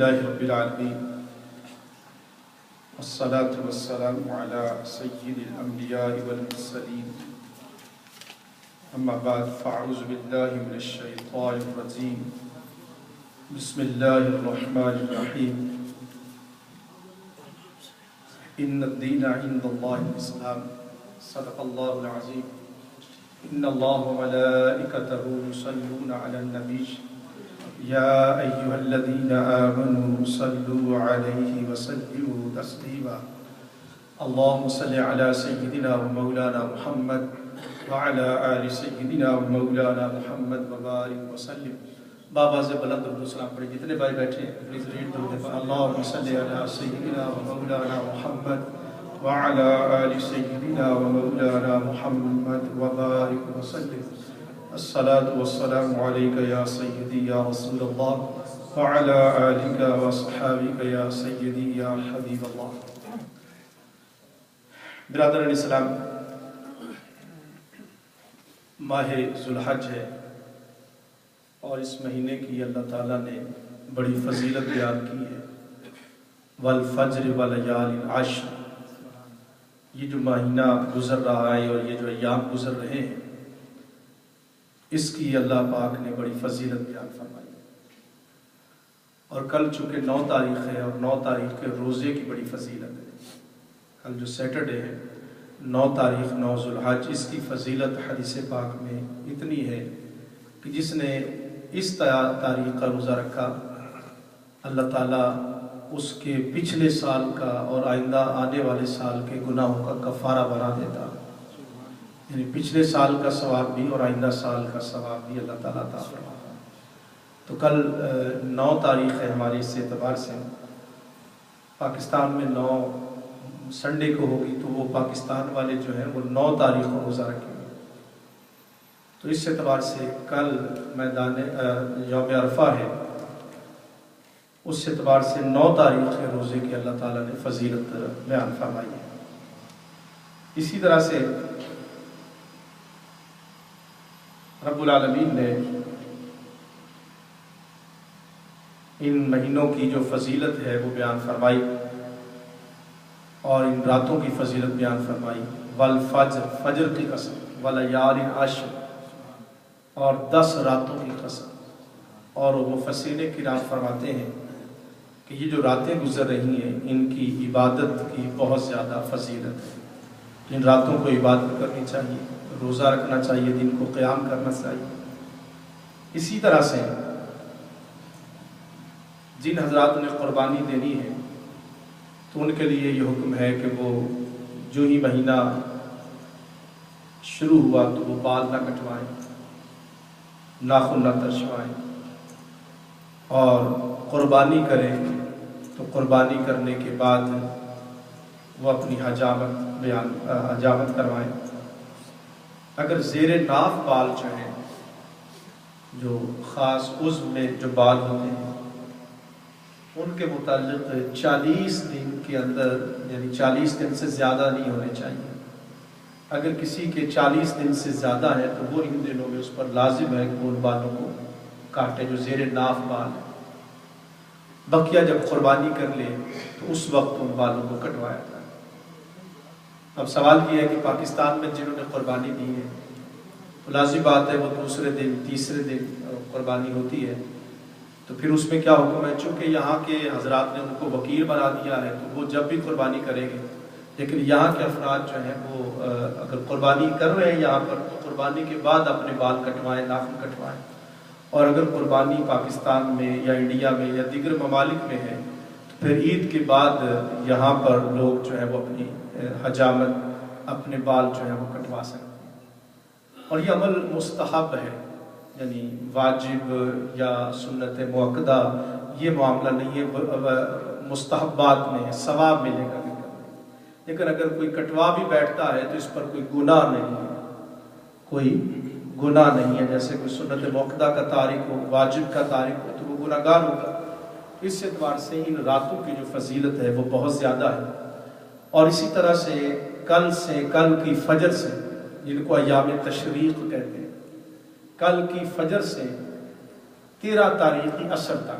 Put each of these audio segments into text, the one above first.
للہ رب العالمین والصلاة والسلام علی سید الانبیاء والمرسلین اما بعد فاعوذ باللہ من الشیطان الرجیم بسم اللہ الرحمن الرحیم ان الدین عند اللہ الاسلام صدق اللہ العظیم ان اللہ وملائکتہ یصلون علی النبی یا ایہا الذین آمنوا صلوا علیہ وسلموا تسلیما اللہم صل علی سیدنا و مولانا محمد وعلی آل سیدنا و مولانا محمد وبارک وسلم۔ بابا سے بلند درود و سلام پڑھیں، جتنے بھائی بیٹھے ہیں پلیز ریڈ درود۔ اللہم صل علی سیدنا و مولانا محمد وعلی آل سیدنا و مولانا محمد وبارک وسلم۔ الصلاة والسلام علیک یا سیدی یا رسول اللہ وعلی آلک وصحابک یا سیدی یا حبیب اللہ۔ برادران اسلام، ماہ ذوالحج ہے اور اس مہینے کی اللہ تعالیٰ نے بڑی فضیلت بیان کی ہے۔ والفجر ولیال عشر، یہ جو مہینہ گزر رہا ہے اور یہ جو ایام گزر رہے ہیں، اس کی اللہ پاک نے بڑی فضیلت بیان فرمائی۔ اور کل چونکہ 9 تاریخ ہے اور 9 تاریخ کے روزے کی بڑی فضیلت ہے، کل جو سیٹرڈے ہے 9 تاریخ 9 ذوالحج، اس کی فضیلت حدیث پاک میں اتنی ہے کہ جس نے اس تاریخ کا روزہ رکھا، اللہ تعالیٰ اس کے پچھلے سال کا اور آئندہ آنے والے سال کے گناہوں کا کفارہ بنا دیتا، یعنی پچھلے سال کا ثواب بھی اور آئندہ سال کا ثواب بھی اللہ تعالیٰ عطا فرماتا۔ تو کل 9 تاریخ ہے ہمارے، اس اعتبار سے پاکستان میں 9 سنڈے کو ہوگی، تو وہ پاکستان والے جو ہیں وہ 9 تاریخ کو روزہ رکھیں گے۔ تو اس اعتبار سے کل میدان یوم عرفہ ہے، اس اعتبار سے 9 تاریخ کے روزے کی اللہ تعالیٰ نے فضیلت بیان فرمائی ہے۔ اسی طرح سے رب العالمین نے ان مہینوں کی جو فضیلت ہے وہ بیان فرمائی اور ان راتوں کی فضیلت بیان فرمائی۔ والفجر، فجر کی قسم، ولیال عشر، اور 10 راتوں کی قسم۔ اور مفسرین کرام فرماتے ہیں کہ یہ جو راتیں گزر رہی ہیں ان کی عبادت کی بہت زیادہ فضیلت ہے۔ ان راتوں کو عبادت کرنی چاہیے، روزہ رکھنا چاہیے، دن کو قیام کرنا چاہیے۔ اسی طرح سے جن حضرات نے قربانی دینی ہے تو ان کے لیے یہ حکم ہے کہ وہ جو ہی مہینہ شروع ہوا تو وہ بال نہ کٹوائیں، ناخن نہ ترشوائیں، اور قربانی کریں تو قربانی کرنے کے بعد وہ اپنی حجامت کروائیں۔ اگر زیر ناف بال جو ہیں، جو خاص عضو میں جو بال ہوتے ہیں، ان کے متعلق 40 دن کے اندر، یعنی 40 دن سے زیادہ نہیں ہونے چاہیے۔ اگر کسی کے 40 دن سے زیادہ ہے تو وہ ان دنوں میں اس پر لازم ہے کہ ان بالوں کو کاٹے جو زیر ناف بال ہے۔ بقیہ جب قربانی کر لے تو اس وقت ان بالوں کو کٹوایا جائے۔ اب سوال یہ ہے کہ پاکستان میں جنہوں نے قربانی دی ہے تو لازم بات ہے وہ دوسرے دن تیسرے دن قربانی ہوتی ہے، تو پھر اس میں کیا حکم ہے؟ چونکہ یہاں کے حضرات نے ان کو وکیل بنا دیا ہے تو وہ جب بھی قربانی کریں گے، لیکن یہاں کے افراد جو ہیں وہ اگر قربانی کر رہے ہیں یہاں پر تو قربانی کے بعد اپنے بال کٹوائیں، ناخن کٹوائیں۔ اور اگر قربانی پاکستان میں یا انڈیا میں یا دیگر ممالک میں ہے تو پھر عید کے بعد یہاں پر لوگ جو ہے وہ اپنی حجامت، اپنے بال جو ہے وہ کٹوا سکتے ہیں۔ اور یہ عمل مستحب ہے، یعنی واجب یا سنت مؤکدہ یہ معاملہ نہیں ہے، مستحبات میں ہے، ثواب ملے گا۔ لیکن اگر کوئی کٹوا بھی بیٹھتا ہے تو اس پر کوئی گناہ نہیں ہے، کوئی گناہ نہیں ہے۔ جیسے کوئی سنت مؤکدہ کا تارک ہو، واجب کا تارک ہو تو وہ گناہ گار ہوگا۔ اس اعتبار سے ان راتوں کی جو فضیلت ہے وہ بہت زیادہ ہے۔ اور اسی طرح سے کل کی فجر سے، جن کو ایام تشریق کہتے ہیں، کل کی فجر سے 13 تاریخ عصر تک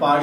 5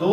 2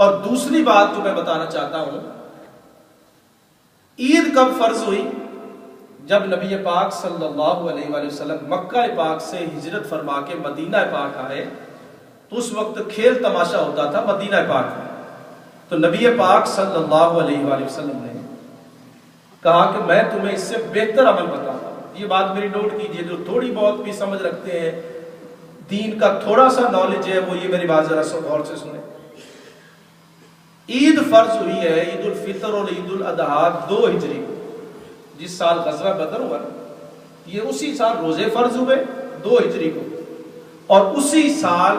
اور دوسری بات جو میں بتانا چاہتا ہوں، عید کب فرض ہوئی؟ جب نبی پاک صلی اللہ علیہ وآلہ وسلم مکہ پاک سے ہجرت فرما کے مدینہ پاک آئے تو اس وقت کھیل تماشا ہوتا تھا مدینہ پاک میں۔ تو نبی پاک صلی اللہ علیہ وآلہ وسلم نے کہا کہ میں تمہیں اس سے بہتر عمل بتاتا ہوں۔ یہ بات میری نوٹ کیجئے، جو تھوڑی بہت بھی سمجھ رکھتے ہیں، دین کا تھوڑا سا نالج ہے، وہ یہ میری بات ذرا غور سے سنیں۔ عید فرض ہوئی ہے، عید الفطر اور عید الاضحیٰ 2 ہجری کو، جس سال غزوہ بدر ہوا نا، یہ اسی سال روزے فرض ہوئے 2 ہجری کو، اور اسی سال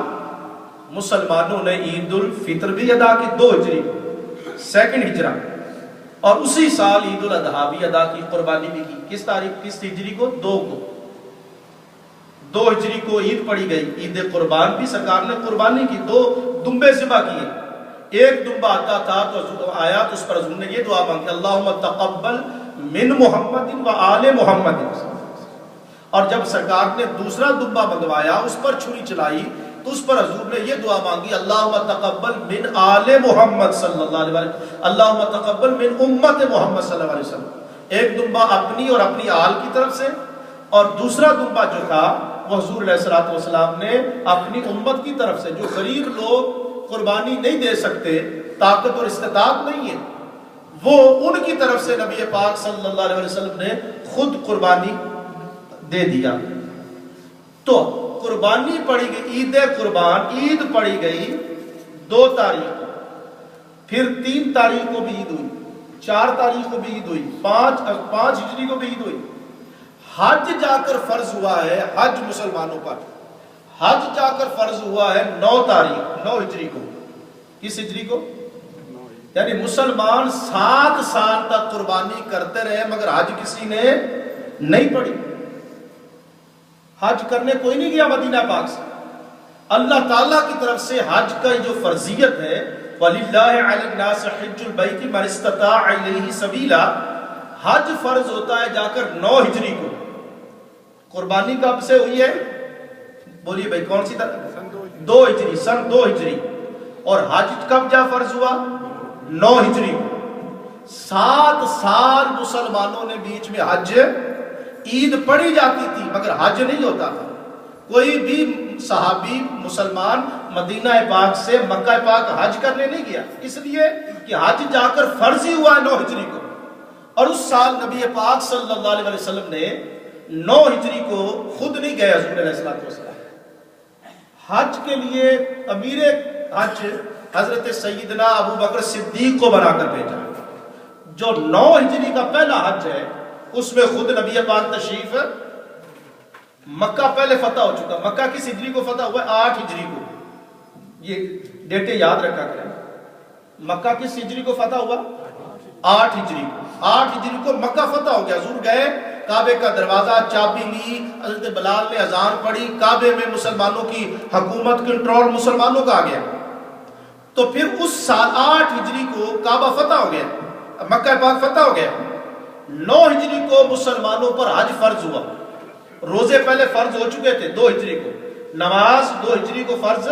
مسلمانوں نے عید الفطر بھی ادا کی 2 ہجری کو، 2 ہجرہ، اور اسی سال عید الاضحیٰ بھی ادا کی، قربانی بھی کی۔ کس تاریخ، کس ہجری کو؟ 2 ہجری کو عید پڑی گئی، عید قربان بھی سرکار نے قربانی کی، 2 دمبے ذبح کیے۔ ایک دمبا آتا تھا تو آیا تو اس پر حضور نے یہ دعا مانگی، اللہم تقبل من محمد و آل محمد۔ اور جب سرکار نے دوسرا دمبا منگوایا، اس پر چھری چلائی تو اس پر حضور نے یہ دعا مانگی، اللہم تقبل من آل محمد صلی اللہ علیہ وسلم، اللہم تقبل من امت محمد صلی اللہ علیہ وسلم۔ ایک دمبا اپنی اور اپنی آل کی طرف سے، اور دوسرا دمبا جو تھا وہ حضور علیہ السلام نے اپنی امت کی طرف سے، جو غریب لوگ قربانی نہیں دے سکتے، طاقت اور استطاعت نہیں ہے، وہ ان کی طرف سے نبی پاک صلی اللہ علیہ وسلم نے خود قربانی دے دیا۔ تو قربانی پڑی گئی، عید قربان، عید پڑی گئی 2 تاریخ کو، پھر 3 تاریخ کو بھی عید ہوئی، 4 تاریخ کو بھی عید ہوئی، 5 ہجری کو بھی عید ہوئی۔ حج جا کر فرض ہوا ہے، حج مسلمانوں پر حج جا کر فرض ہوا ہے 9 تاریخ، 9 ہجری کو۔ کس ہجری کو؟ یعنی مسلمان 7 سال تک قربانی کرتے رہے مگر حج کسی نے نہیں پڑھی، حج کرنے کوئی نہیں گیا مدینہ پاک سے۔ اللہ تعالیٰ کی طرف سے حج کا جو فرضیت ہے، وَلِلَّهِ عَلَى النَّاسِ حِجُّ الْبَيْتِ مَنِ اسْتَطَاعَ إِلَيْهِ سَبِيلًا، حج فرض ہوتا ہے جا کر 9 ہجری کو۔ قربانی کب سے ہوئی ہے؟ بولیے بھائی، کون سی طرح؟ 2 ہجری، سن 2 ہجری۔ اور حج کب جا فرض ہوا؟ 9 ہجری کو۔ 7 سال مسلمانوں نے بیچ میں حج، عید پڑھی جاتی تھی مگر حج نہیں ہوتا تھا۔ کوئی بھی صحابی مسلمان مدینہ پاک سے مکہ پاک حج کرنے نہیں گیا، اس لیے کہ حج جا کر فرض ہی ہوا ہے 9 ہجری کو۔ اور اس سال نبی پاک صلی اللہ علیہ وسلم نے 9 ہجری کو خود نہیں گئے حضور علیہ السلام، حج کے لیے امیر حج حضرت سیدنا ابو بکر صدیق کو بنا کر بھیجا۔ جو 9 ہجری کا پہلا حج ہے اس میں خود نبی پاک تشریف، مکہ پہلے فتح ہو چکا۔ مکہ کس ہجری کو فتح ہوا ہے؟ 8 ہجری کو۔ یہ ڈیٹے یاد رکھا کریں، مکہ کس ہجری کو فتح ہوا؟ 8 ہجری کو۔ 8 ہجری کو مکہ فتح ہو گیا، حضور گئے، کعبے کا دروازہ چابی لی، حضرت بلال نے اذان پڑھی، کعبے میں مسلمانوں کی حکومت، کنٹرول مسلمانوں کا آ گیا۔ تو پھر اس سال 8 ہجری کو کعبہ فتح ہو گیا، مکہ پاک فتح ہو گیا۔ 9 ہجری کو مسلمانوں پر حج فرض ہوا۔ روزے پہلے فرض ہو چکے تھے 2 ہجری کو، نماز 2 ہجری کو فرض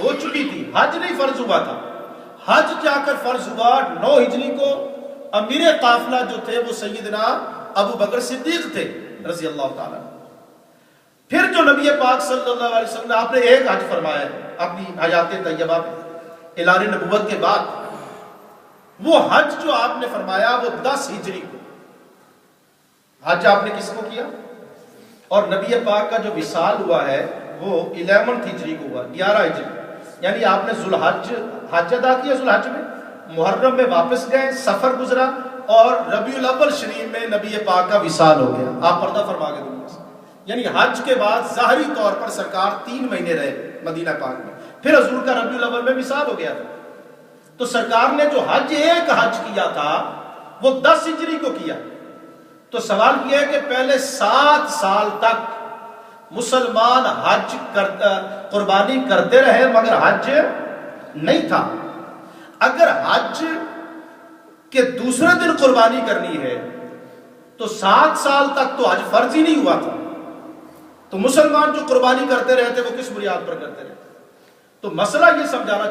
ہو چکی تھی، حج نہیں فرض ہوا تھا۔ حج جا کر فرض ہوا 9 ہجری کو۔ امیر قافلہ جو تھے وہ سیدنا ابو بکر صدیق تھے رضی اللہ تعالیٰ۔ پھر جو نبی پاک صلی اللہ علیہ وسلم نے، آپ نے ایک حج فرمایا ہے اپنی حیات طیبہ میں اعلان نبوت کے بعد، وہ حج جو آپ نے فرمایا وہ 10 ہجری کو حج آپ نے کس کو کیا؟ اور نبی پاک کا جو وصال ہوا ہے وہ 11 ہجری کو ہوا، 11 ہجری، یعنی آپ نے ذوالحج حج ادا کیا، ذوالحج میں، محرم میں واپس گئے، سفر گزرا، اور ربیع الاول شریف میں نبی پاک کا وصال ہو گیا، آپ پردہ فرما گئے دنیا سے۔ یعنی حج کے بعد ظاہری طور پر سرکار 3 مہینے رہے مدینہ پاک میں، پھر حضور کا ربیع الاول میں وصال ہو گیا تھا۔ تو سرکار نے جو حج، ایک حج کیا تھا وہ 10 ہجری کو کیا۔ تو سوال یہ ہے کہ پہلے 7 سال تک مسلمان حج قربانی کرتے رہے مگر حج نہیں تھا۔ اگر حج کہ دوسرے دن قربانی کرنی ہے تو 7 سال تک تو حج فرض ہی نہیں ہوا تھا، تو مسلمان جو قربانی کرتے رہتے وہ کس بنیاد پر کرتے رہتے؟ تو مسئلہ یہ سمجھانا